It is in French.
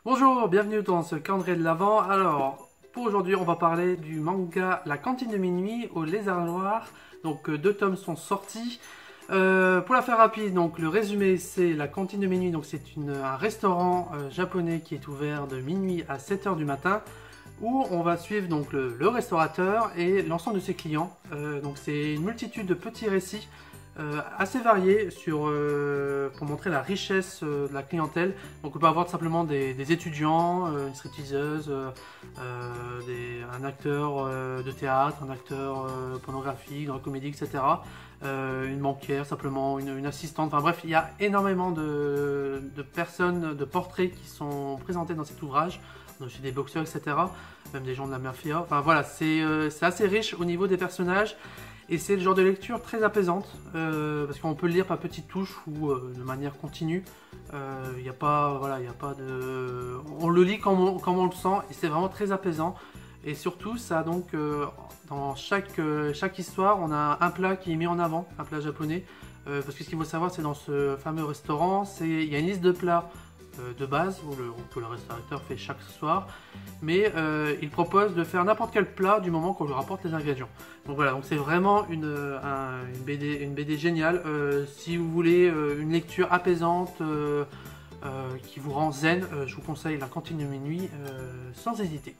Bonjour, bienvenue dans ce calendrier de l'Avent. Alors, pour aujourd'hui, on va parler du manga La Cantine de Minuit au Lézard Noir. Donc, deux tomes sont sortis. Pour la faire rapide, donc le résumé, c'est La Cantine de Minuit. Donc, c'est un restaurant japonais qui est ouvert de minuit à 7 heures du matin, où on va suivre donc le restaurateur et l'ensemble de ses clients. Donc, c'est une multitude de petits récits. Assez variés pour montrer la richesse de la clientèle. Donc on peut avoir simplement des étudiants, une stripteaseuse, un acteur de théâtre, un acteur pornographique, dans la comédie, etc. Une banquière, simplement une assistante. Enfin bref, il y a énormément de personnes, de portraits qui sont présentés dans cet ouvrage. Donc j'ai des boxeurs, etc. Même des gens de la mafia. Enfin voilà, c'est assez riche au niveau des personnages. Et c'est le genre de lecture très apaisante, parce qu'on peut le lire par petites touches ou de manière continue. Il n'y a pas, voilà, il y a pas de... On le lit comme on le sent, et c'est vraiment très apaisant. Et surtout, ça donc, dans chaque histoire, on a un plat qui est mis en avant, un plat japonais. Parce que ce qu'il faut savoir, c'est dans ce fameux restaurant, il y a une liste de plats de base que le restaurateur fait chaque soir, mais il propose de faire n'importe quel plat du moment qu'on lui rapporte les ingrédients. Donc voilà, donc c'est vraiment une BD géniale. Si vous voulez une lecture apaisante qui vous rend zen, je vous conseille La Cantine de Minuit sans hésiter.